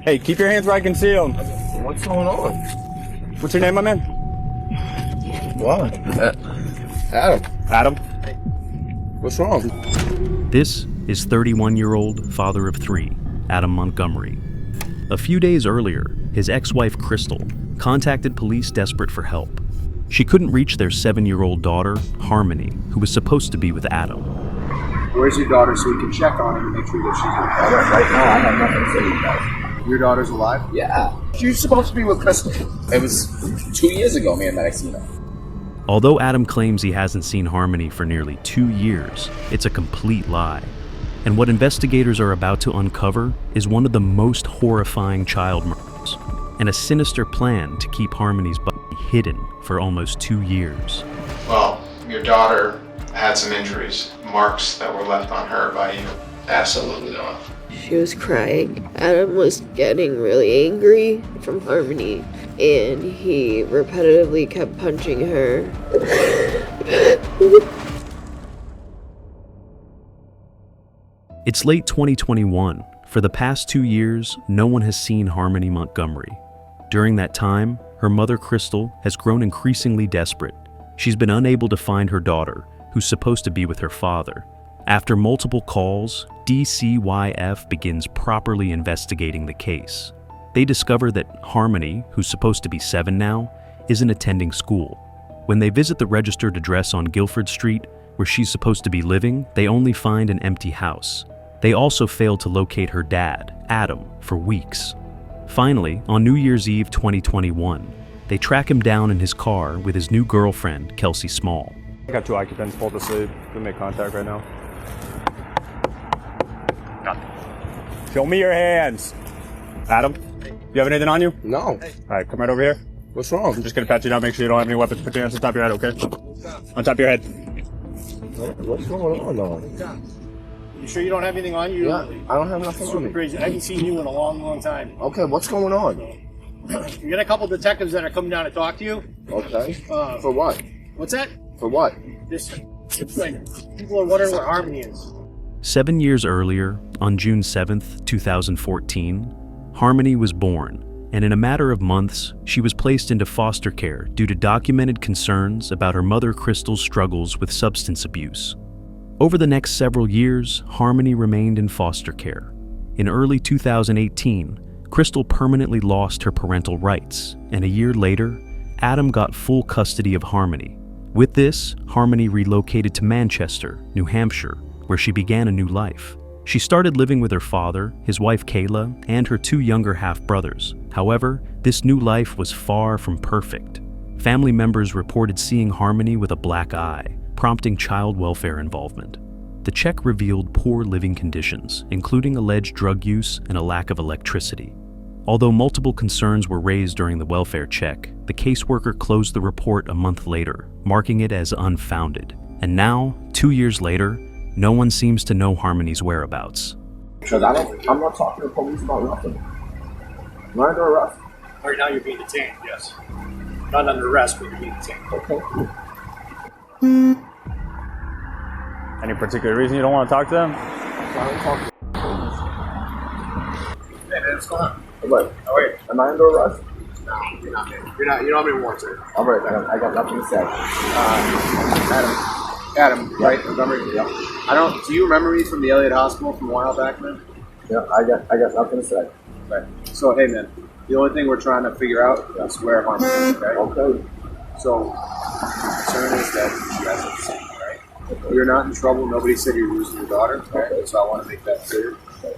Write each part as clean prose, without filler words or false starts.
Hey, keep your hands where I can see them. What's going on? What's your name, my man? What? Adam. Adam. What's wrong? This is 31-year-old father of three, Adam Montgomery. A few days earlier, his ex-wife Crystal contacted police desperate for help. She couldn't reach their 7-year-old daughter, Harmony, who was supposed to be with Adam. Where's your daughter so we can check on her and make sure that she's okay? Right now, I have nothing to say to you guys. Your daughter's alive? Yeah. She's supposed to be with Crystal. It was 2 years ago, man, that I seen her. Although Adam claims he hasn't seen Harmony for nearly 2 years, it's a complete lie. And what investigators are about to uncover is one of the most horrifying child murders, and a sinister plan to keep Harmony's body hidden for almost 2 years. Well, your daughter had some injuries, marks that were left on her by you. Absolutely not. She was crying. Adam was getting really angry from Harmony, and he repetitively kept punching her. It's late 2021. For the past 2 years, no one has seen Harmony Montgomery. During that time, her mother, Crystal, has grown increasingly desperate. She's been unable to find her daughter, who's supposed to be with her father. After multiple calls, DCYF begins properly investigating the case. They discover that Harmony, who's supposed to be 7 now, isn't attending school. When they visit the registered address on Guilford Street, where she's supposed to be living, they only find an empty house. They also fail to locate her dad, Adam, for weeks. Finally, on New Year's Eve 2021, they track him down in his car with his new girlfriend, Kelsey Small. I got 2 occupants pulled to sleep. We make contact right now. Show me your hands. Adam, you have anything on you? No. All right, come right over here. What's wrong? I'm just gonna pat you down, make sure you don't have any weapons. Put your hands on top of your head, okay? On top of your head. What's going on, though? You sure you don't have anything on you? Yeah, I don't have nothing on Super me. crazy. I haven't seen you in a long, long time. Okay, what's going on? You got a couple detectives that are coming down to talk to you. Okay. For what? What's that? For what? It's like people are wondering where Harmony is. 7 years earlier, on June 7th, 2014, Harmony was born, and in a matter of months, she was placed into foster care due to documented concerns about her mother Crystal's struggles with substance abuse. Over the next several years, Harmony remained in foster care. In early 2018, Crystal permanently lost her parental rights, and a year later, Adam got full custody of Harmony. With this, Harmony relocated to Manchester, New Hampshire, where she began a new life. She started living with her father, his wife Kayla, and her 2 younger half-brothers. However, this new life was far from perfect. Family members reported seeing Harmony with a black eye, prompting child welfare involvement. The check revealed poor living conditions, including alleged drug use and a lack of electricity. Although multiple concerns were raised during the welfare check, the caseworker closed the report a month later, marking it as unfounded. And now, 2 years later, no one seems to know Harmony's whereabouts. Because I'm not talking to the police about nothing. I'm not under arrest. Right now you're being detained, yes. Not under arrest, but you're being detained. Okay. Any particular reason you don't want to talk to them? I don't talk to the police. Hey man, what's going on? Wait, Oh wait. am I under arrest? No, you're not, man. You're not. You don't have any warrants here. All right, I got nothing to say. Adam, right? Montgomery? Yeah. Do you remember me from the Elliott Hospital from a while back, man? Yeah, I got nothing to say. Right. So, hey, man, the only thing we're trying to figure out is where Harmony is, okay? Okay. So, the concern is that you guys are the same, right? Okay. You're not in trouble. Nobody said you're losing your daughter, okay? So I want to make that clear. Okay.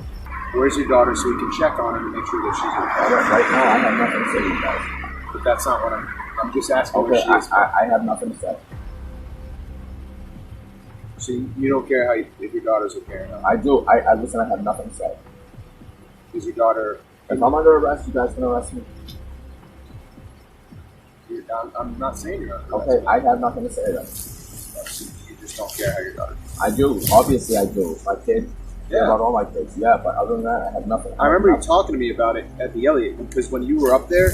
Where's your daughter so we can check on her and make sure that she's okay? Right now, I have nothing to say to you guys. But that's not what I'm just asking Okay, where she is. I have nothing to say. So you don't care if your daughter's okay or not? I do. I listen, I have nothing to say. Is your daughter... If I'm under arrest, you guys can arrest me. I'm not saying you're under arrest. Okay, I have nothing to say then. You just don't care how your daughter... I do. Obviously, I do. My kid. Yeah. About all my kids. Yeah, but other than that, I have nothing. I remember you talking to me about it at the Elliott, because when you were up there,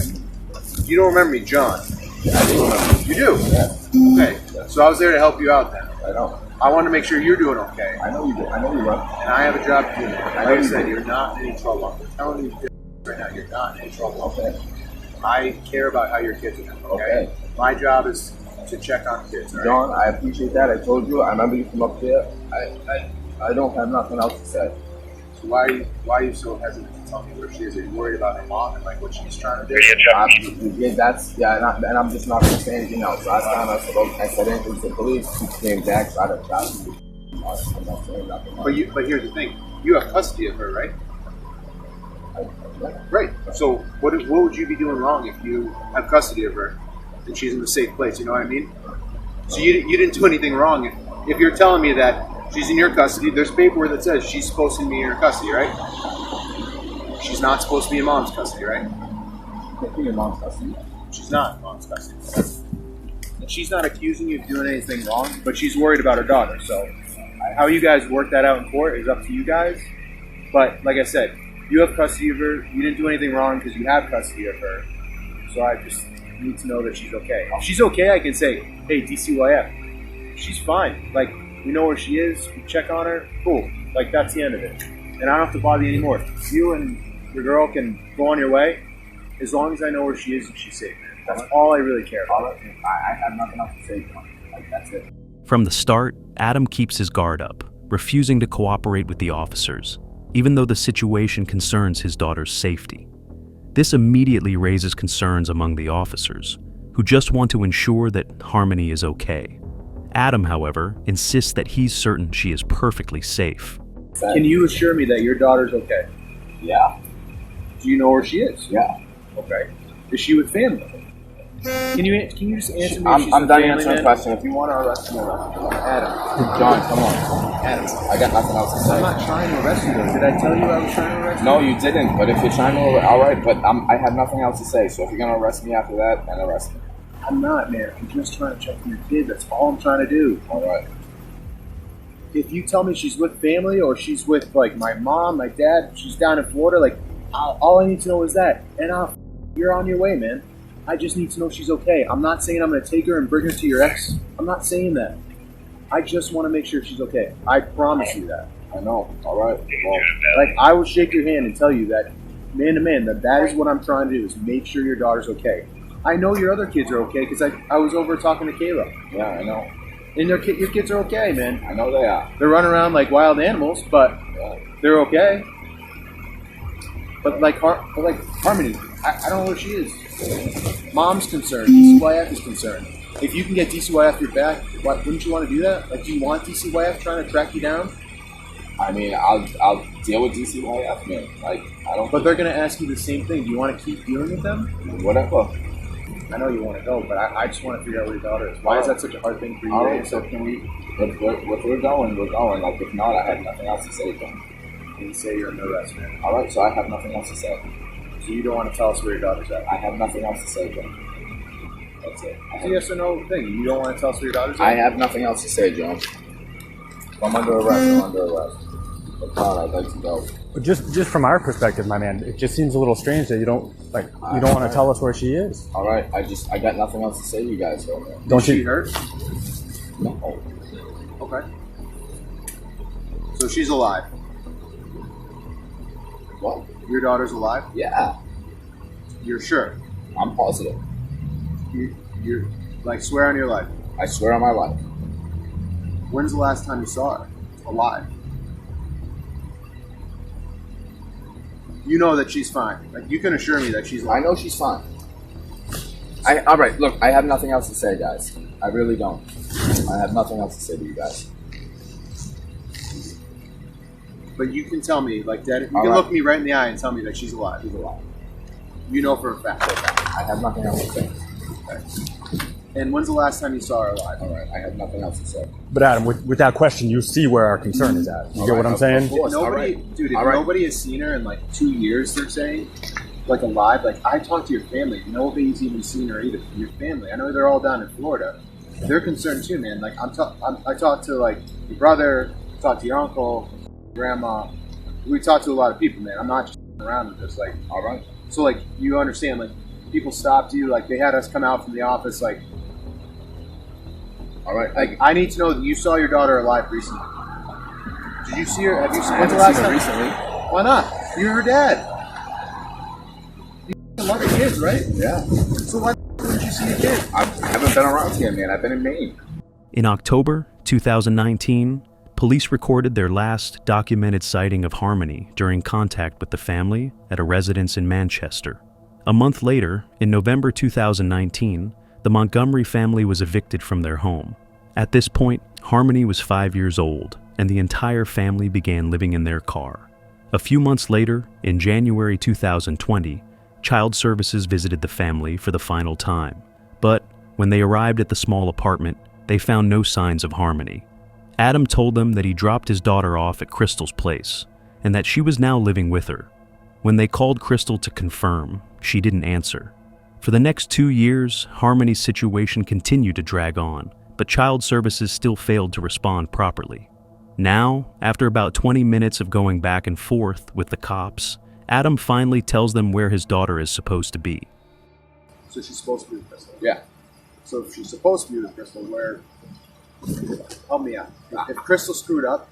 you don't remember me, John. Yeah, I do remember. You do? Yeah. Okay. So I was there to help you out then. I know. I want to make sure you're doing okay. I know you do. I know you will. And I have a job to do. Like I said, you're not in any trouble. I'm telling you. right now. You're not in trouble. Okay. I care about how your kids are doing. Okay. My job is to check on kids. All right? John, I appreciate that. I told you. I remember you from up there. I don't have nothing else to say. So why are you so hesitant to tell me where she is? Are you worried about her mom and like what she's trying to do? And I'm just not going to say anything else. Last time I said anything to the police, she came back, tried to stop me. I'm not saying nothing. But here's the thing: you have custody of her, right? Right. So what would you be doing wrong if you have custody of her and she's in a safe place? You know what I mean? So you didn't do anything wrong. If you're telling me that she's in your custody, there's paperwork that says she's supposed to be in your custody, right? She's not supposed to be in mom's custody, right? Can't be in mom's custody. She's not in mom's custody. And she's not accusing you of doing anything wrong, but she's worried about her daughter. So how you guys work that out in court is up to you guys. But like I said, you have custody of her. You didn't do anything wrong because you have custody of her. So I just need to know that she's okay. If she's okay, I can say, hey, DCYF, she's fine. Like, we know where she is. We check on her. Cool. Like, that's the end of it. And I don't have to bother you anymore. You and your girl can go on your way as long as I know where she is and she's safe. That's all I really care about. I have nothing else to say, John. Like, that's it. From the start, Adam keeps his guard up, refusing to cooperate with the officers, even though the situation concerns his daughter's safety. This immediately raises concerns among the officers, who just want to ensure that Harmony is okay. Adam, however, insists that he's certain she is perfectly safe. Can you assure me that your daughter's okay? Yeah. Do you know where she is? Yeah. Okay. Is she with family? Can you just answer me? I'm done answering the question. If you want to arrest me, arrest me. Adam. John, come on. Adam. I got nothing else to say. I'm not trying to arrest you. Did I tell you I was trying to arrest you? No, you didn't. But if you're trying to, all right. But I have nothing else to say. So if you're gonna arrest me after that, then arrest me. I'm not, man. I'm just trying to check on your kid. That's all I'm trying to do. All right. If you tell me she's with family or she's with like my mom, my dad, she's down in Florida, like all I need to know is that, and you're on your way, man. I just need to know she's okay. I'm not saying I'm going to take her and bring her to your ex. I'm not saying that. I just want to make sure she's okay. I promise you that. I know. All right. Well, like I will shake your hand and tell you that, man to man, that is what I'm trying to do is make sure your daughter's okay. I know your other kids are okay because I was over talking to Kayla. yeah, I know. And your kids are okay, man. I know they are. They're running around like wild animals, but they're okay. But like Harmony, I don't know where she is. Mom's concerned. DCYF is concerned. If you can get DCYF your back, wouldn't you want to do that? Like, do you want DCYF trying to track you down? I mean, I'll deal with DCYF, man. Like, I don't. But they're gonna ask you the same thing. Do you want to keep dealing with them? Whatever. I know you want to go, but I just want to figure out where your daughter is. Why is that such a hard thing for you All to right, answer? so can we? If we're going, we're going. Like, if not, I have nothing else to say. Then. You say you're under arrest, man. All right, so I have nothing else to say. So you don't want to tell us where your daughter's at? I have nothing else to say, John. That's it. It's a yes or no thing. You don't want to tell us where your daughter's at? I have nothing else to say, John. If I'm under arrest, I'm under arrest. But God, I'd like to go. Just from our perspective, my man, it just seems a little strange that you don't want to tell us where she is. All right, I got nothing else to say to you guys. So. Don't Is she you? hurt? No. Okay. So she's alive. What? Your daughter's alive? Yeah, You're sure? I'm positive. You're like, swear on your life. I swear on my life. When's the last time you saw her alive? You know that she's fine. Like, you can assure me that she's alive. I know she's fine. All right, look, I have nothing else to say, guys. I really don't. I have nothing else to say to you guys. But you can tell me, like, that. You All can right. look me right in the eye and tell me that she's alive. She's alive. You know for a fact. I have nothing else to say. Okay. And when's the last time you saw her alive? All right, I have nothing else to say. But Adam, with that question, you see where our concern is at. You get what I'm saying? Of course. Nobody, dude. If nobody has seen her in like 2 years, they're saying, like alive. Like, I talked to your family. Nobody's even seen her either. Your family. I know they're all down in Florida. They're concerned too, man. Like, I talked to like your brother. Talked to your uncle, grandma. We talked to a lot of people, man. I'm not just around with this. Like, All right. so like you understand, like people stopped you. Like, they had us come out from the office. Like, All right. like I need to know that you saw your daughter alive recently. Did you see her? Have you seen I when's the haven't last seen her time? recently. Why not? You're her dad. some other kids, right? Yeah. So why wouldn't you see a kid? I haven't been around here, man. I've been in Maine. In October 2019, police recorded their last documented sighting of Harmony during contact with the family at a residence in Manchester. A month later, in November 2019, the Montgomery family was evicted from their home. At this point, Harmony was 5 years old, and the entire family began living in their car. A few months later, in January 2020, Child Services visited the family for the final time. But when they arrived at the small apartment, they found no signs of Harmony. Adam told them that he dropped his daughter off at Crystal's place, and that she was now living with her. When they called Crystal to confirm, she didn't answer. For the next 2 years, Harmony's situation continued to drag on, but Child Services still failed to respond properly. Now, after about 20 minutes of going back and forth with the cops, Adam finally tells them where his daughter is supposed to be. So she's supposed to be with Crystal. Yeah. So if she's supposed to be with Crystal, where? Help me out. If Crystal screwed up,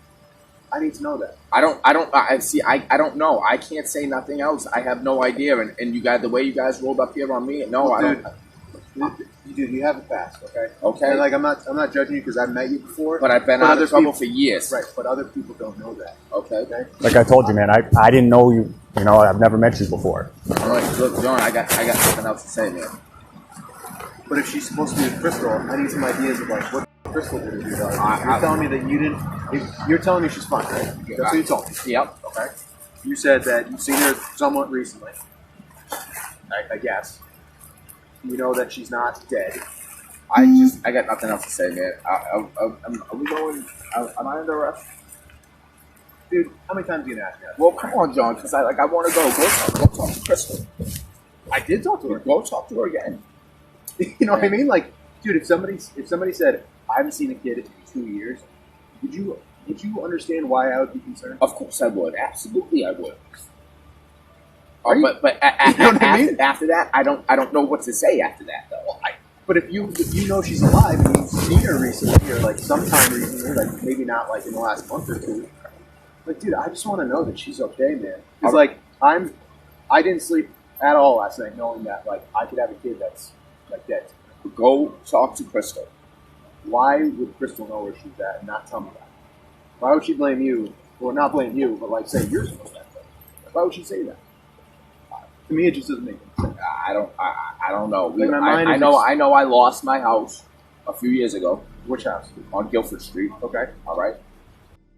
I need to know that. I don't know. I can't say nothing else. I have no idea. And you guys, the way you guys rolled up here on me, no, Well, I dude, don't. You have a past, okay? Okay. And, like I'm not judging you because I've met you before. But I've been out of trouble for years. Right, but other people don't know that. Okay. Like I told you, man, I didn't know you. You know, I've never met you before. All right, look, John, I got nothing else to say, man. But if she's supposed to be with Crystal, I need some ideas of like what Crystal did to your daughter. I- You're telling me that you didn't. You're telling me she's fine, right? That's what you told me. Yep. Okay. You said that you've seen her somewhat recently. I guess. You know that she's not dead. I got nothing else to say, man. Are we going? Am I under arrest? Dude, how many times are you gonna ask me that? Well, come on, John, because I want to go. Go talk to Crystal. I did talk to her. Go talk to her again. You know what I mean? Like, dude, if somebody said I haven't seen a kid in 2 years, would you understand why I would be concerned? Of course I would. Absolutely I would. Are you? But You know what I mean? after that, I don't know what to say after that, though. But if you know she's alive and you've seen her recently or like sometime recently, like maybe not like in the last month or two, like dude, I just want to know that she's okay, man. Because like I didn't sleep at all last night knowing that like I could have a kid that's like dead. Go talk to Crystal. Why would Crystal know where she's at and not tell me that? Why would she blame you? Or not blame you, but like say you're supposed to have that. Why would she say that? To me, it just doesn't make any sense. I don't know. Like, my mind I is know. just- I know. I lost my house a few years ago Which house? on Guilford Street. Okay. All right.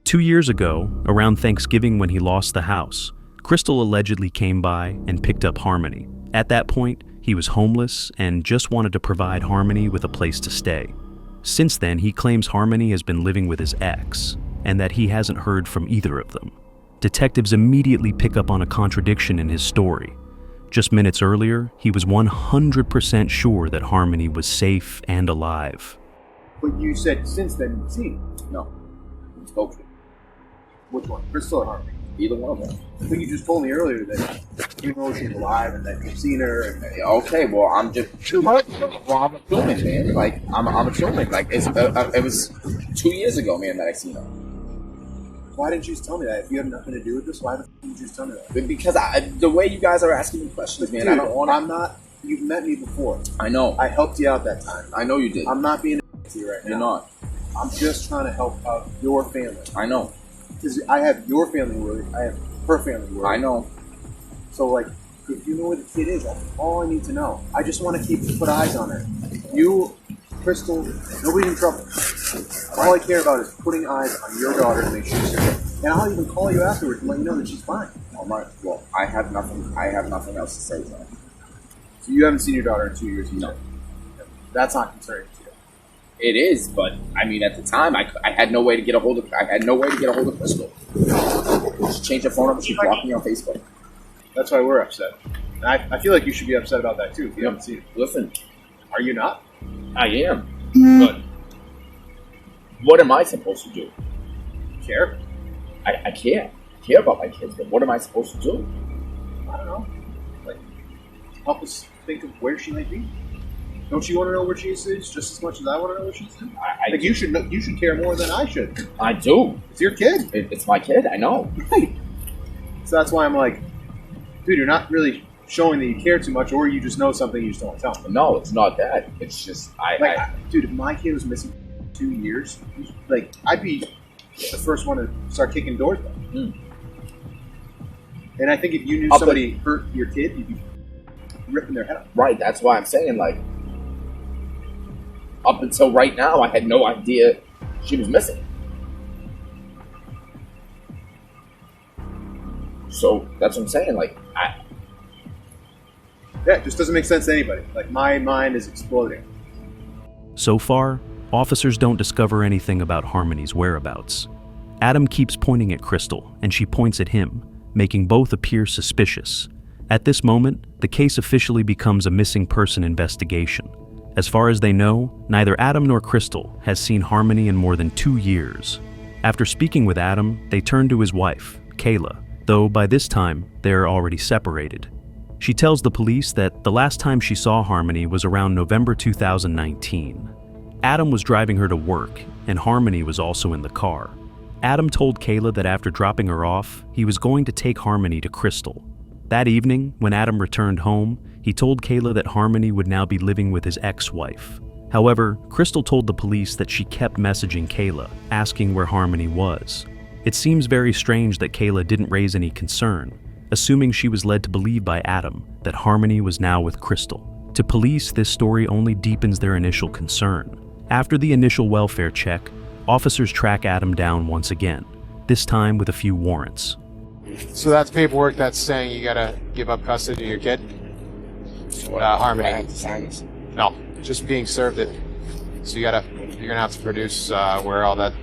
2 years ago, around Thanksgiving when he lost the house, Crystal allegedly came by and picked up Harmony. At that point, he was homeless and just wanted to provide Harmony with a place to stay. Since then, he claims Harmony has been living with his ex, and that he hasn't heard from either of them. Detectives immediately pick up on a contradiction in his story. Just minutes earlier, he was 100% sure that Harmony was safe and alive. But you said since then you've seen her. No. We spoke to her. Which one? Crystal or Harmony? Either one of them. I think you just told me earlier that you know she's alive and that you've seen her. And Okay, well, I'm just well, I'm assuming, man. Like I'm assuming, like it was 2 years ago, man, that I seen her. why didn't you just tell me that? If you have nothing to do with this, why didn't you just tell me that? Because the way you guys are asking me questions, man, Dude, I don't want I'm not. You've met me before. I know. I helped you out that time. I know you did. I'm not being a to you right now. You're not. I'm just trying to help out your family. I know. Because I have your family worried. I have her family worried. I know. So, like, if you know where the kid is, that's all I need to know. I just want to put eyes on her. You, Crystal, nobody's in trouble. All I care about is putting eyes on your daughter to make sure she's okay. And I'll even call you afterwards and let you know that she's fine. All right. Well, I have nothing else to say to her. So you haven't seen your daughter in 2 years? No. That's not concerning to you. It is, but I mean, at the time, I had no way to get a hold of. I had no way to get a hold of Crystal. She changed her phone number. She blocked me on Facebook. That's why we're upset. And I feel like you should be upset about that too if you haven't seen it. Listen, Are you not? I am, but what am I supposed to do? Care? I care. I care about my kids, but what am I supposed to do? I don't know. Like, help us think of where she might be. Don't you want to know where she is just as much as I want to know where she's in? Like you should know, you should care more than I should. I do. It's your kid. It's my kid. I know. Right. So that's why I'm like, dude, you're not really showing that you care too much, or you just know something you just don't want to tell them. No, it's not that. It's just Dude, if my kid was missing 2 years, like I'd be the first one to start kicking doors down. And I think if you knew somebody hurt your kid, you'd be ripping their head off. Right, that's why I'm saying, like, up until right now, I had no idea she was missing. So that's what I'm saying. Like, Yeah, it just doesn't make sense to anybody. Like, my mind is exploding. So far, officers don't discover anything about Harmony's whereabouts. Adam keeps pointing at Crystal, and she points at him, making both appear suspicious. At this moment, the case officially becomes a missing person investigation. As far as they know, neither Adam nor Crystal has seen Harmony in more than 2 years. After speaking with Adam, they turn to his wife, Kayla, though by this time, they are already separated. She tells the police that the last time she saw Harmony was around November 2019. Adam was driving her to work, and Harmony was also in the car. Adam told Kayla that after dropping her off, he was going to take Harmony to Crystal. That evening, when Adam returned home, he told Kayla that Harmony would now be living with his ex-wife. However, Crystal told the police that she kept messaging Kayla, asking where Harmony was. It seems very strange that Kayla didn't raise any concern, assuming she was led to believe by Adam that Harmony was now with Crystal. To police, this story only deepens their initial concern. After the initial welfare check, officers track Adam down once again, this time with a few warrants. So that's paperwork that's saying you gotta give up custody of your kid? Harmony. No, just being served it. So you're gonna have to produce where all that,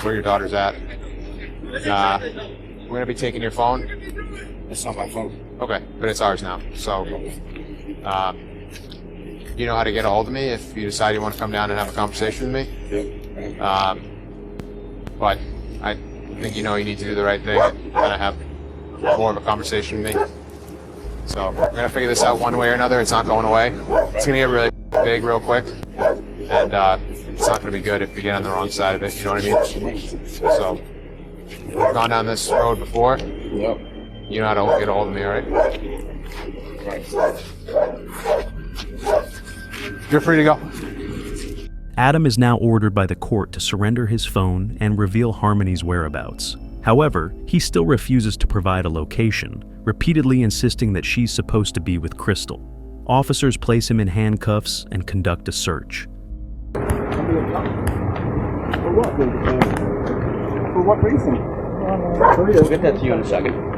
where your daughter's at. We're gonna be taking your phone. it's not my phone. Okay, but it's ours now. So, you know how to get a hold of me if you decide you want to come down and have a conversation with me. But I think you need to do the right thing and kind of have more of a conversation with me. So we're gonna figure this out one way or another. It's not going away. It's gonna get really big real quick, and it's not gonna be good if you get on the wrong side of it. You know what I mean? So we've gone down this road before. Yep. You know how to get a hold of me, all right? You're free to go. Adam is now ordered by the court to surrender his phone and reveal Harmony's whereabouts. However, he still refuses to provide a location, repeatedly insisting that she's supposed to be with Crystal. Officers place him in handcuffs and conduct a search. For what reason? We'll get that to you in a second.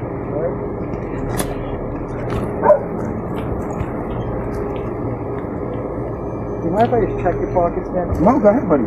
Do you mind if I just check your pockets, man? No, go ahead, buddy.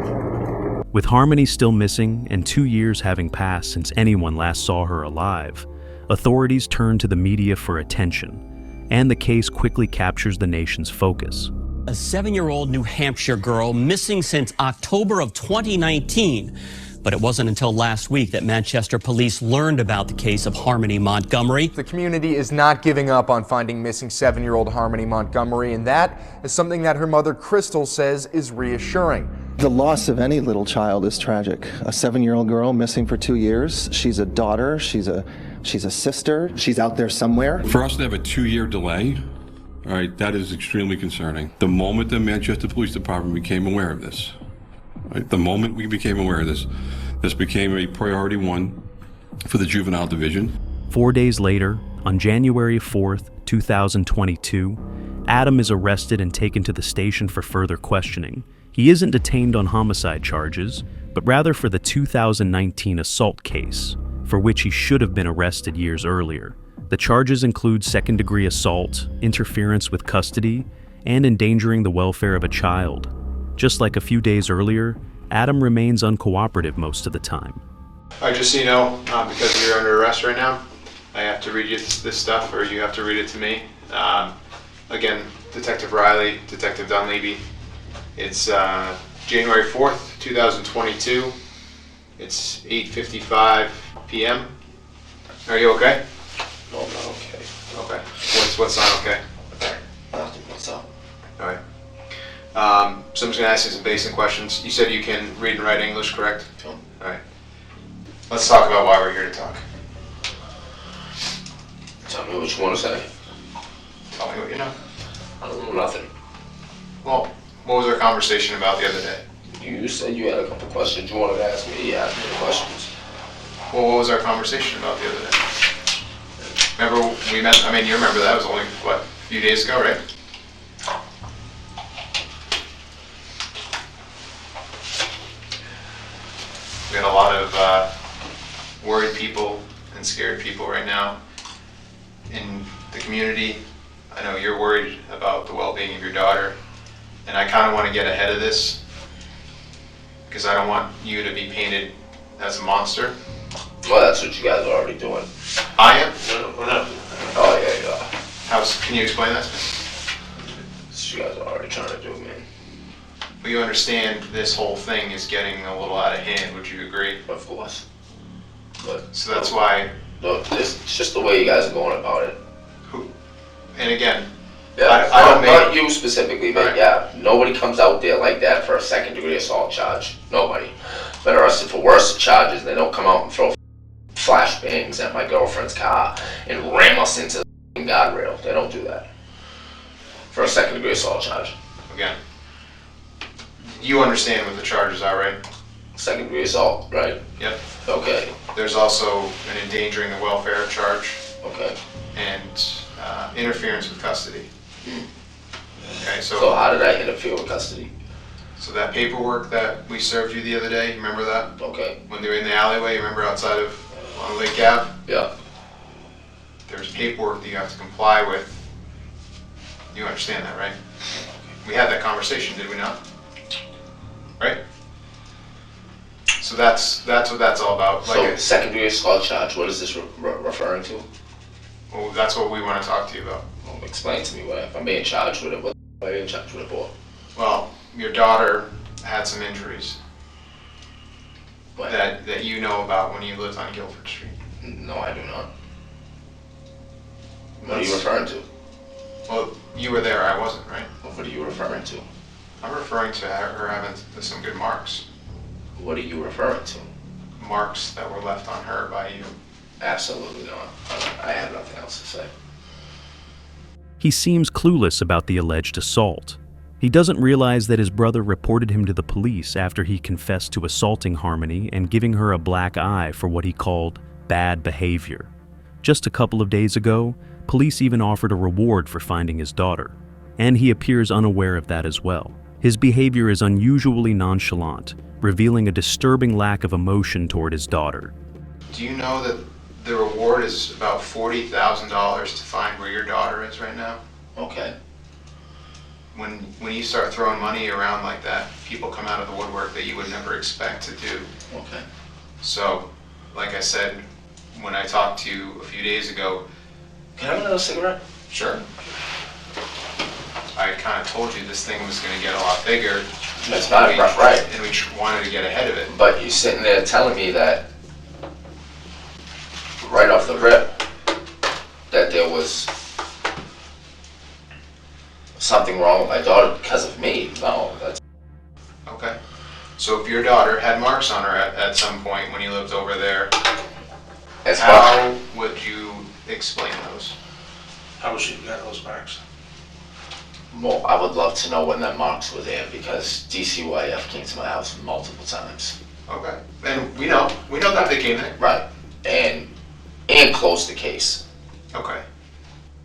With Harmony still missing and 2 years having passed since anyone last saw her alive, authorities turn to the media for attention, and the case quickly captures the nation's focus. A 7-year-old New Hampshire girl missing since October of 2019. But it wasn't until last week that Manchester police learned about the case of Harmony Montgomery. The community is not giving up on finding missing 7-year-old Harmony Montgomery, and that is something that her mother, Crystal, says is reassuring. The loss of any little child is tragic. A 7-year-old girl missing for 2 years. She's a daughter, she's a sister, she's out there somewhere. For us to have a 2-year delay, all right, that is extremely concerning. The moment the Manchester Police Department became aware of this, right, the moment we became aware of this, this became a priority one for the juvenile division. 4 days later, on January 4th, 2022, Adam is arrested and taken to the station for further questioning. He isn't detained on homicide charges, but rather for the 2019 assault case, for which he should have been arrested years earlier. The charges include second-degree assault, interference with custody, and endangering the welfare of a child. Just like a few days earlier, Adam remains uncooperative most of the time. All right, just so you know, because you're under arrest right now, I have to read you this stuff, or you have to read it to me. Again, Detective Riley, Detective Dunleavy. It's January 4th, 2022. It's 8:55 p.m. Are you okay? No, I'm not okay. Okay. What's not okay? Nothing. What's up? All right. So I'm just gonna ask you some basic questions. You said you can read and write English, correct? Sure. All right. Let's talk about why we're here to talk. Tell me. What you want to say? Tell me what you know. I don't know nothing. Well, what was our conversation about the other day? You said you had a couple questions you wanted to ask me. You asked me the questions. Well, what was our conversation about the other day? Remember we met, I mean, you remember that, it was only, what, a few days ago, right? We got a lot of worried people and scared people right now in the community. I know you're worried about the well-being of your daughter, and I kind of want to get ahead of this because I don't want you to be painted as a monster. Well, that's what you guys are already doing. I am? No. Oh, yeah. Can you explain that? That's what you guys are already trying to do, man. Well, you understand this whole thing is getting a little out of hand, would you agree? Of course. But So that's why, look, it's just the way you guys are going about it. and again, Yeah, I don't not you specifically, but Right. yeah, nobody comes out there like that for a second-degree assault charge. Nobody. Been arrested for worse charges. They don't come out and throw flashbangs at my girlfriend's car and ram us into the guardrail. They don't do that for a second-degree assault charge. again, you understand what the charges are, right? Second-degree assault, right? Yep. Okay. There's also an endangering the welfare charge Okay. and interference with custody. Okay, So how did I interfere with custody? So that paperwork that we served you the other day, you remember that? Okay. When they were in the alleyway, you remember outside of on Lake Ave? Yeah. There's paperwork that you have to comply with. You understand that, right? We had that conversation, did we not? Right? So that's what that's all about. So second-degree assault charge, what is this referring to? Well, that's what we want to talk to you about. Well, explain to me what if I'm being charged with it. What am I being charged with it for? Well, your daughter had some injuries What? that you know about when you lived on Guilford Street. No, I do not. What are you referring to? Well, you were there, I wasn't, right? What are you referring to? I'm referring to her having some good marks. What are you referring to? Marks that were left on her by you. Absolutely not. I have nothing else to say. He seems clueless about the alleged assault. He doesn't realize that his brother reported him to the police after he confessed to assaulting Harmony and giving her a black eye for what he called bad behavior. Just a couple of days ago, police even offered a reward for finding his daughter, and he appears unaware of that as well. His behavior is unusually nonchalant, revealing a disturbing lack of emotion toward his daughter. Do you know that the reward is about $40,000 to find where your daughter is right now? Okay. When you start throwing money around like that, people come out of the woodwork that you would never expect to do. Okay. So, like I said, when I talked to you a few days ago, Can I have another cigarette? sure, I kind of told you this thing was going to get a lot bigger. That's not right. And we wanted to get ahead of it. But you're sitting there telling me that right off the rip that there was something wrong with my daughter because of me. No, that's Okay. So if your daughter had marks on her at some point when you lived over there, how would you explain those? How was she got those marks? well, I would love to know when that marks were there because DCYF came to my house multiple times. Okay. And we know that they came there. Right. And closed the case. Okay.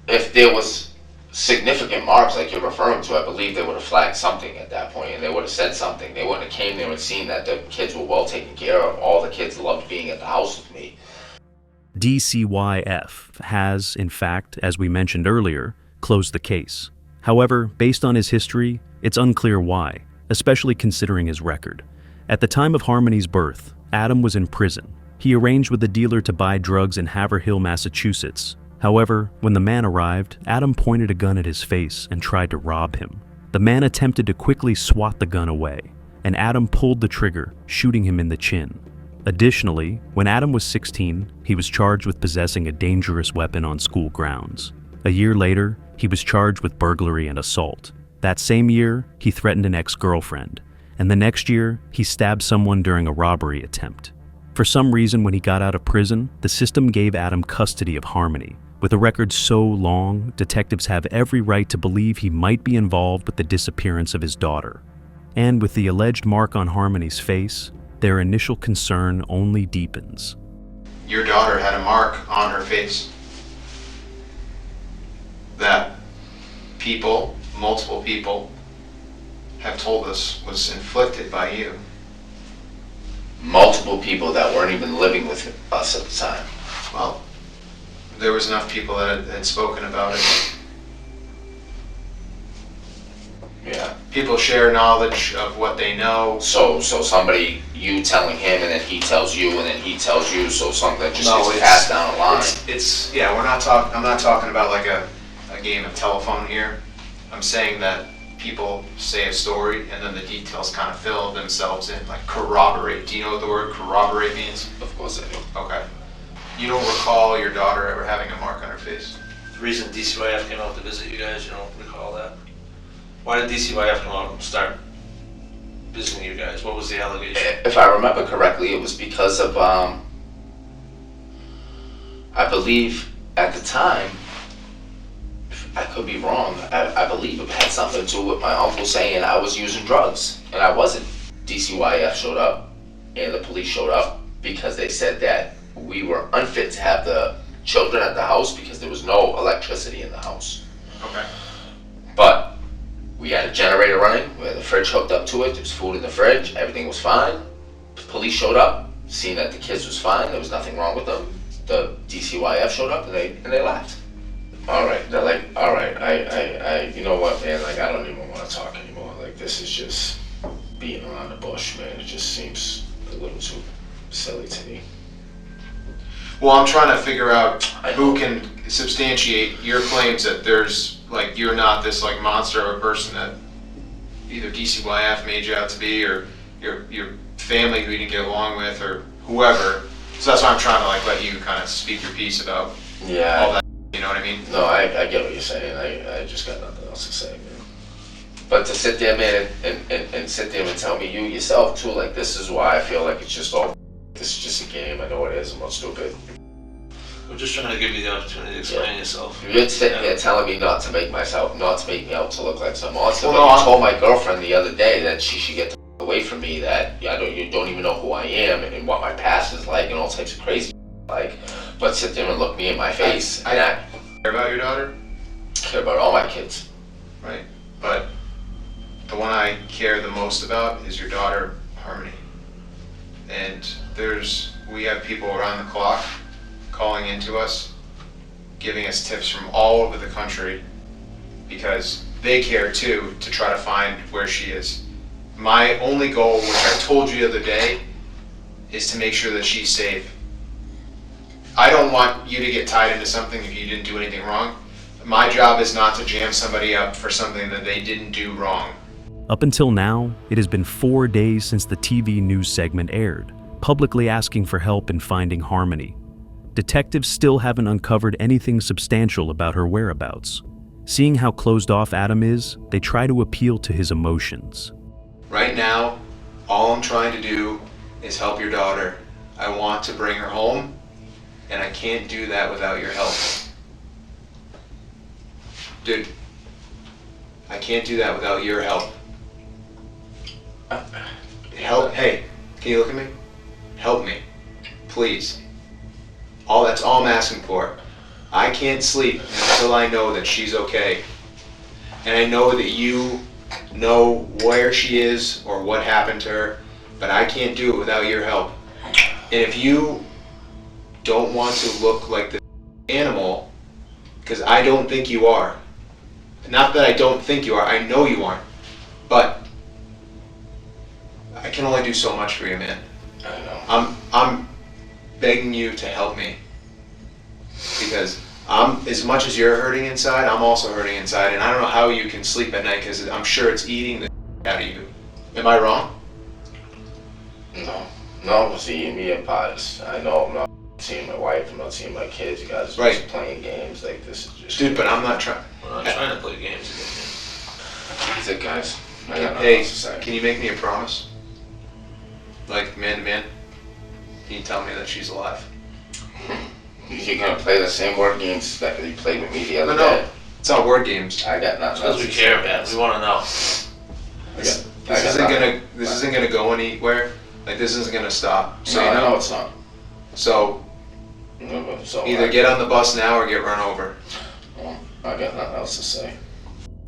If there was significant marks like you're referring to, I believe they would have flagged something at that point and they would have said something. They wouldn't have came there and seen that the kids were well taken care of. All the kids loved being at the house with me. DCYF has, in fact, as we mentioned earlier, closed the case. However, based on his history, it's unclear why, especially considering his record. At the time of Harmony's birth, Adam was in prison. He arranged with a dealer to buy drugs in Haverhill, Massachusetts. However, when the man arrived, Adam pointed a gun at his face and tried to rob him. The man attempted to quickly swat the gun away, and Adam pulled the trigger, shooting him in the chin. Additionally, when Adam was 16, he was charged with possessing a dangerous weapon on school grounds. A year later, he was charged with burglary and assault. That same year, he threatened an ex-girlfriend, and the next year, he stabbed someone during a robbery attempt. For some reason, when he got out of prison, the system gave Adam custody of Harmony, With a record so long, detectives have every right to believe he might be involved with the disappearance of his daughter. And with the alleged mark on Harmony's face, their initial concern only deepens. Your daughter had a mark on her face that people, multiple people, have told us was inflicted by you. Multiple people that weren't even living with us at the time. Well, there was enough people that had spoken about it. Yeah. People share knowledge of what they know. So somebody, you telling him, and then he tells you, and then he tells you, so something that just gets passed down the line. It's yeah, I'm not talking about like a game of telephone here. I'm saying that people say a story and then the details kind of fill themselves in, like corroborate. Do you know what the word corroborate means? Of course I do. Okay. You don't recall your daughter ever having a mark on her face? The reason DCYF came out to visit you guys, you don't recall that? Why did DCYF come out and start visiting you guys? What was the allegation? If I remember correctly, it was because of, I believe at the time, I could be wrong, I believe it had something to do with my uncle saying I was using drugs, and I wasn't. DCYF showed up, and the police showed up because they said that we were unfit to have the children at the house because there was no electricity in the house. Okay. But we had a generator running, we had the fridge hooked up to it, there was food in the fridge, everything was fine. The police showed up, seen that the kids was fine, there was nothing wrong with them. The DCYF showed up and they left. Alright, they're like, alright, I, you know what, man, like, I don't even want to talk anymore. Like, this is just beating around the bush, man. It just seems a little too silly to me. Well, I'm trying to figure out who can substantiate your claims that there's, like, you're not this, like, monster of a person that either DCYF made you out to be, or your family who you didn't get along with, or whoever. So that's why I'm trying to, like, let you kind of speak your piece about all that. You know what I mean? No, I get what you're saying. I just got nothing else to say, man. But to sit there, man, and sit there and tell me you yourself too, like, this is why I feel like it's just all. This is just a game. I know it is. I'm not stupid. We're just trying to give you the opportunity to explain yourself. You're sitting here telling me not to make me out to look like some monster. Well, but no, you told my girlfriend the other day that she should get the away from me. That you don't even know who I am and what my past is like and all types of crazy like. But sit there and look me in my face. I care about your daughter. Care about all my kids. Right, but the one I care the most about is your daughter, Harmony. And we have people around the clock calling into us, giving us tips from all over the country because they care too to try to find where she is. My only goal, which I told you the other day, is to make sure that she's safe. I don't want you to get tied into something if you didn't do anything wrong. My job is not to jam somebody up for something that they didn't do wrong. Up until now, it has been 4 days since the TV news segment aired, publicly asking for help in finding Harmony. Detectives still haven't uncovered anything substantial about her whereabouts. Seeing how closed off Adam is, they try to appeal to his emotions. Right now, all I'm trying to do is help your daughter. I want to bring her home, and I can't do that without your help. Dude, I can't do that without your help. Help, hey, can you look at me? Help me, please. That's all I'm asking for. I can't sleep until I know that she's okay. And I know that you know where she is or what happened to her, but I can't do it without your help. And if you don't want to look like this animal, because I don't think you are. Not that I don't think you are, I know you aren't. But I can only do so much for you, man. I know. I'm begging you to help me. Because as much as you're hurting inside, I'm also hurting inside, and I don't know how you can sleep at night because I'm sure it's eating the out of you. Am I wrong? No, see, me and Pies. I know I'm not seeing my wife, I'm not seeing my kids. You guys are just playing games. Like, this is just. Dude, but I'm not trying. We're not trying to play games again. That's it, guys. Hey, can you make me a promise? Like, man to man? Can you tell me that she's alive? You're gonna play the same word games that you played with me the other No, day. it's all word games. I got nothing Because else we to care, say. man. We want to know. This I got isn't gonna go anywhere. Like, this isn't gonna stop. So No, you I know. know it's not. So So either get on the bus now or get run over. I got nothing else to say.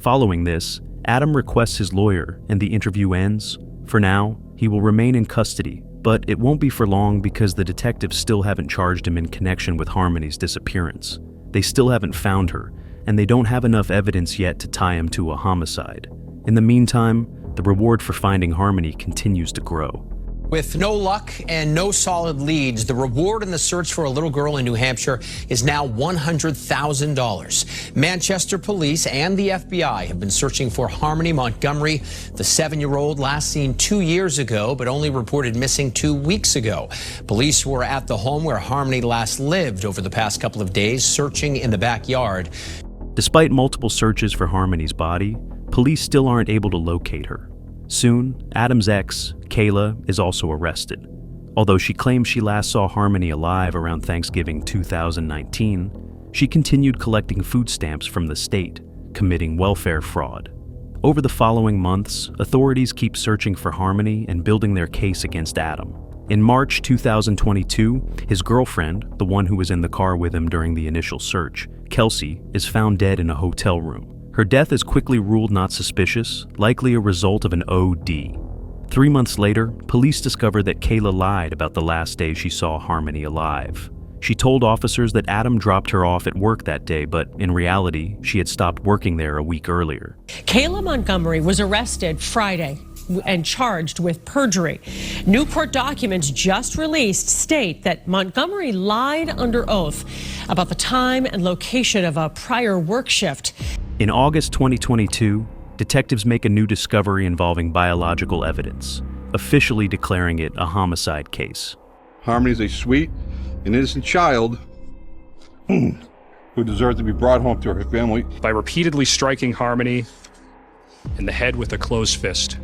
Following this, Adam requests his lawyer and the interview ends. For now, he will remain in custody, but it won't be for long because the detectives still haven't charged him in connection with Harmony's disappearance. They still haven't found her, and they don't have enough evidence yet to tie him to a homicide. In the meantime, the reward for finding Harmony continues to grow. With no luck and no solid leads, the reward in the search for a little girl in New Hampshire is now $100,000. Manchester police and the FBI have been searching for Harmony Montgomery, the 7-year-old last seen 2 years ago, but only reported missing 2 weeks ago. Police were at the home where Harmony last lived over the past couple of days, searching in the backyard. Despite multiple searches for Harmony's body, police still aren't able to locate her. Soon, Adam's ex, Kayla, is also arrested. Although she claims she last saw Harmony alive around Thanksgiving 2019, she continued collecting food stamps from the state, committing welfare fraud. Over the following months, authorities keep searching for Harmony and building their case against Adam. In March 2022, his girlfriend, the one who was in the car with him during the initial search, Kelsey, is found dead in a hotel room. Her death is quickly ruled not suspicious, likely a result of an OD. 3 months later, police discovered that Kayla lied about the last day she saw Harmony alive. She told officers that Adam dropped her off at work that day, but in reality, she had stopped working there a week earlier. Kayla Montgomery was arrested Friday and charged with perjury. New court documents just released state that Montgomery lied under oath about the time and location of a prior work shift. In August 2022, detectives make a new discovery involving biological evidence, officially declaring it a homicide case. Harmony is a sweet and innocent child who deserves to be brought home to her family. By repeatedly striking Harmony in the head with a closed fist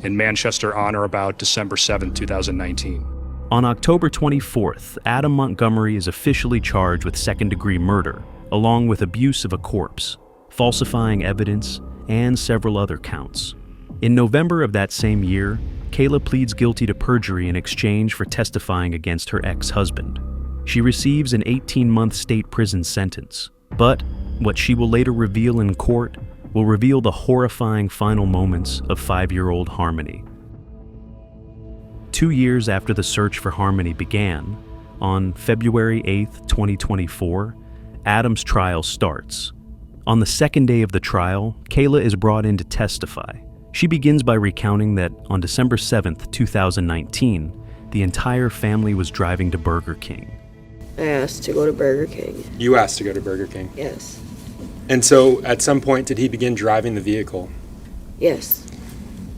in Manchester on or about December 7, 2019. On October 24th, Adam Montgomery is officially charged with second-degree murder, along with abuse of a corpse, falsifying evidence, and several other counts. In November of that same year, Kayla pleads guilty to perjury in exchange for testifying against her ex-husband. She receives an 18-month state prison sentence, but what she will later reveal in court will reveal the horrifying final moments of 5-year-old Harmony. 2 years after the search for Harmony began, on February 8, 2024, Adam's trial starts. On the second day of the trial, Kayla is brought in to testify. She begins by recounting that on December 7, 2019, the entire family was driving to Burger King. I asked to go to Burger King. You asked to go to Burger King? Yes. And so, at some point, did he begin driving the vehicle? Yes.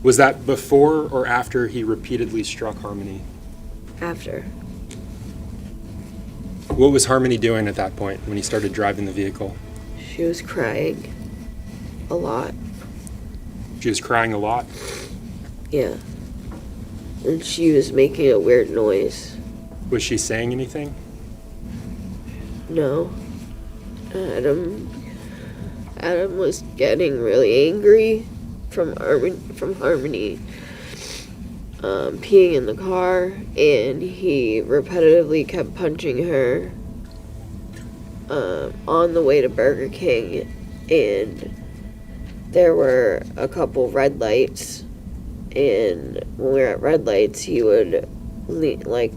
Was that before or after he repeatedly struck Harmony? After. What was Harmony doing at that point when he started driving the vehicle? She was crying a lot. She was crying a lot? Yeah. And she was making a weird noise. Was she saying anything? No. Adam was getting really angry from Harmony peeing in the car, and he repetitively kept punching her on the way to Burger King, and there were a couple red lights, and when we were at red lights, he would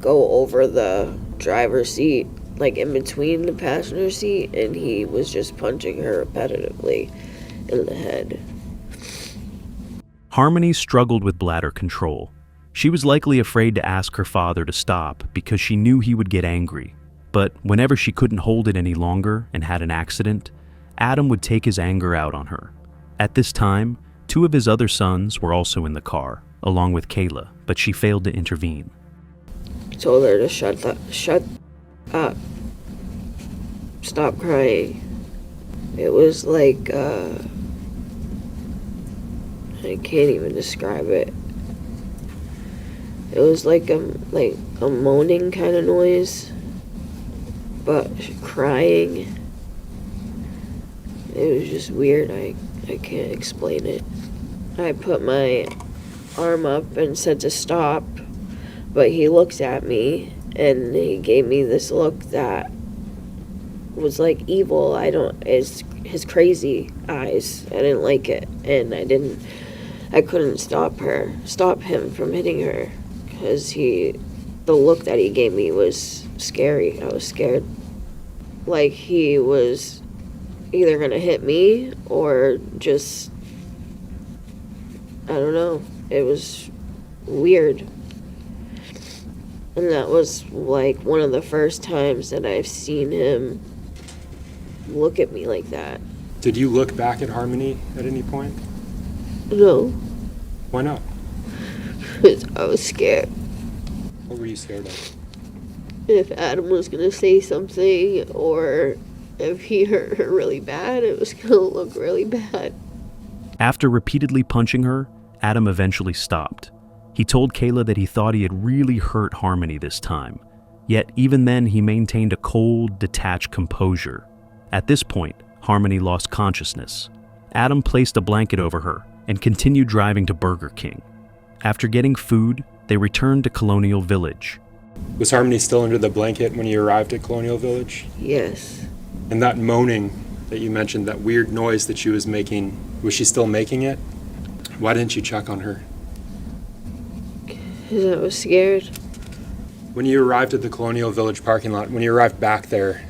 go over the driver's seat, like in between the passenger seat, and he was just punching her repetitively in the head. Harmony struggled with bladder control. She was likely afraid to ask her father to stop because she knew he would get angry. But whenever she couldn't hold it any longer and had an accident, Adam would take his anger out on her. At this time, 2 of his other sons were also in the car, along with Kayla, but she failed to intervene. I told her to shut up. Stop crying. It was like, I can't even describe it. It was like a moaning kind of noise. but crying. It was just weird. I can't explain it. I put my arm up and said to stop, but he looked at me and he gave me this look that was like evil. It's his crazy eyes. I didn't like it, and I couldn't stop him from hitting her, because the look that he gave me was scary. I was scared. Like he was either gonna hit me or just, I don't know. It was weird. And that was like one of the first times that I've seen him look at me like that. Did you look back at Harmony at any point? No. Why not? Because I was scared. What were you scared of? If Adam was gonna say something, or if he hurt her really bad, it was gonna look really bad. After repeatedly punching her, Adam eventually stopped. He told Kayla that he thought he had really hurt Harmony this time. Yet even then, he maintained a cold, detached composure. At this point, Harmony lost consciousness. Adam placed a blanket over her and continued driving to Burger King. After getting food, they returned to Colonial Village. Was Harmony still under the blanket when you arrived at Colonial Village? Yes. And that moaning that you mentioned, that weird noise that she was making, was she still making it? Why didn't you check on her? Because I was scared. When you arrived at the Colonial Village parking lot, when you arrived back there,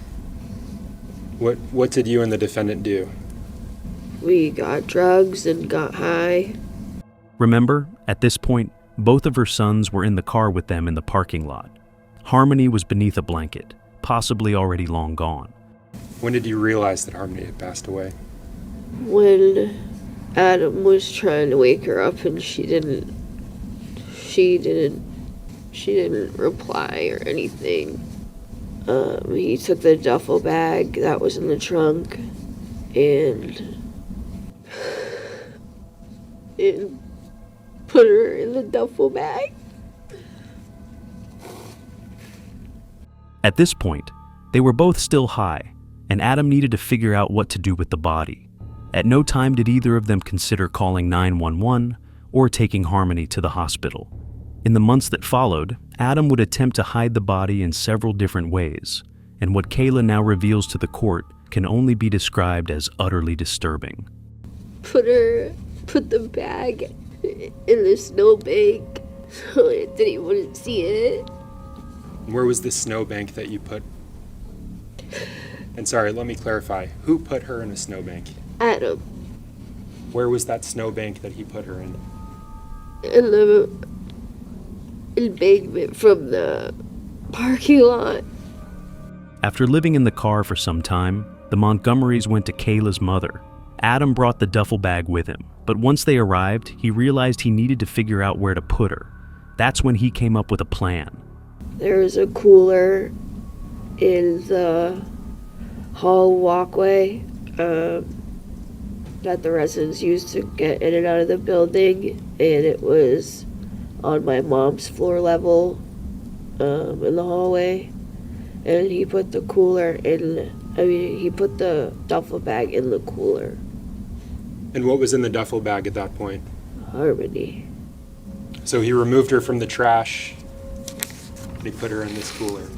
what did you and the defendant do? We got drugs and got high. Remember, at this point, both of her sons were in the car with them in the parking lot. Harmony was beneath a blanket, possibly already long gone. When did you realize that Harmony had passed away? When Adam was trying to wake her up and she didn't reply or anything. He took the duffel bag that was in the trunk and put her in the duffel bag. At this point, they were both still high, and Adam needed to figure out what to do with the body. At no time did either of them consider calling 911 or taking Harmony to the hospital. In the months that followed, Adam would attempt to hide the body in several different ways, and what Kayla now reveals to the court can only be described as utterly disturbing. Put the bag in the snowbank so Anthony wouldn't see it. Where was the snowbank that you put? And sorry, let me clarify. Who put her in a snowbank? Adam. Where was that snowbank that he put her in? In the embankment from the parking lot. After living in the car for some time, the Montgomerys went to Kayla's mother. Adam brought the duffel bag with him, but once they arrived, he realized he needed to figure out where to put her. That's when he came up with a plan. There was a cooler in the hall walkway that the residents used to get in and out of the building, and it was on my mom's floor level in the hallway. And he put the he put the duffel bag in the cooler. And what was in the duffel bag at that point? Harmony. So he removed her from the trash and he put her in this cooler.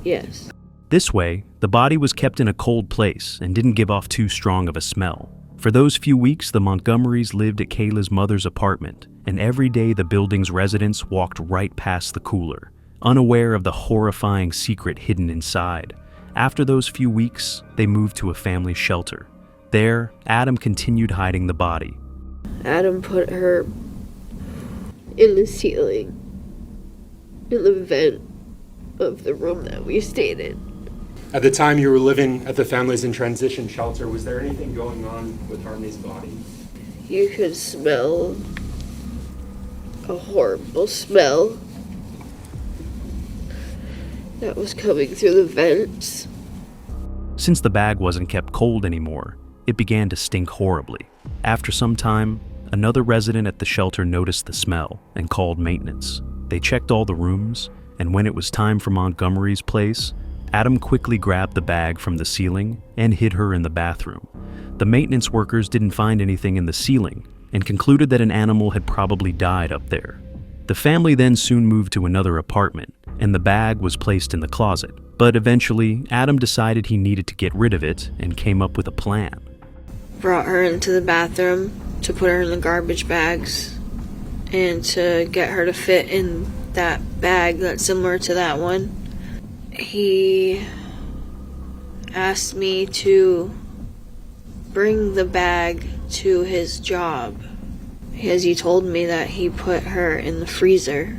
Yes. This way, the body was kept in a cold place and didn't give off too strong of a smell. For those few weeks, the Montgomerys lived at Kayla's mother's apartment, and every day the building's residents walked right past the cooler, unaware of the horrifying secret hidden inside. After those few weeks, they moved to a family shelter. There, Adam continued hiding the body. Adam put her in the ceiling, in the vent of the room that we stayed in. At the time you were living at the Families in Transition shelter, was there anything going on with Harmony's body? You could smell a horrible smell that was coming through the vents. Since the bag wasn't kept cold anymore, it began to stink horribly. After some time, another resident at the shelter noticed the smell and called maintenance. They checked all the rooms, and when it was time for Montgomery's place, Adam quickly grabbed the bag from the ceiling and hid her in the bathroom. The maintenance workers didn't find anything in the ceiling and concluded that an animal had probably died up there. The family then soon moved to another apartment, and the bag was placed in the closet. But eventually, Adam decided he needed to get rid of it and came up with a plan. Brought her into the bathroom to put her in the garbage bags and to get her to fit in that bag that's similar to that one. He asked me to bring the bag to his job because he told me that he put her in the freezer.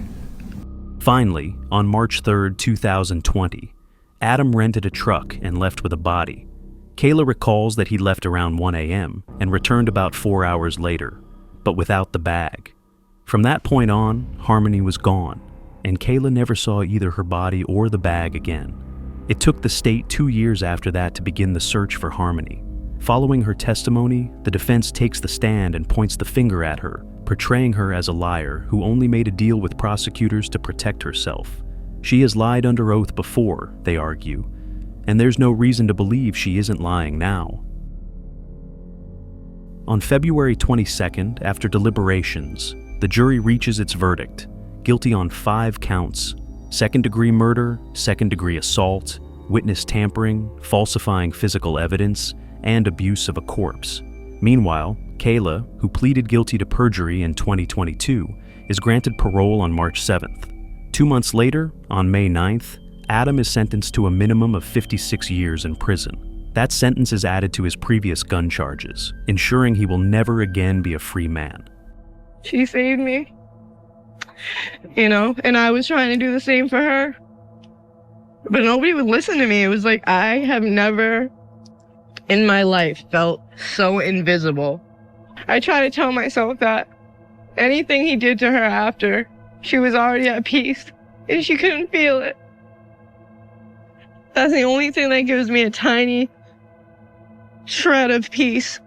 Finally, on March 3rd, 2020, Adam rented a truck and left with a body. Kayla recalls that he left around 1 a.m. and returned about 4 hours later, but without the bag. From that point on, Harmony was gone, and Kayla never saw either her body or the bag again. It took the state 2 years after that to begin the search for Harmony. Following her testimony, the defense takes the stand and points the finger at her, portraying her as a liar who only made a deal with prosecutors to protect herself. She has lied under oath before, they argue, and there's no reason to believe she isn't lying now. On February 22nd, after deliberations, the jury reaches its verdict, guilty on 5 counts: second-degree murder, second-degree assault, witness tampering, falsifying physical evidence, and abuse of a corpse. Meanwhile, Kayla, who pleaded guilty to perjury in 2022, is granted parole on March 7th. 2 months later, on May 9th, Adam is sentenced to a minimum of 56 years in prison. That sentence is added to his previous gun charges, ensuring he will never again be a free man. She saved me, and I was trying to do the same for her. But nobody would listen to me. It was like I have never in my life felt so invisible. I try to tell myself that anything he did to her after, she was already at peace and she couldn't feel it. That's the only thing that gives me a tiny shred of peace.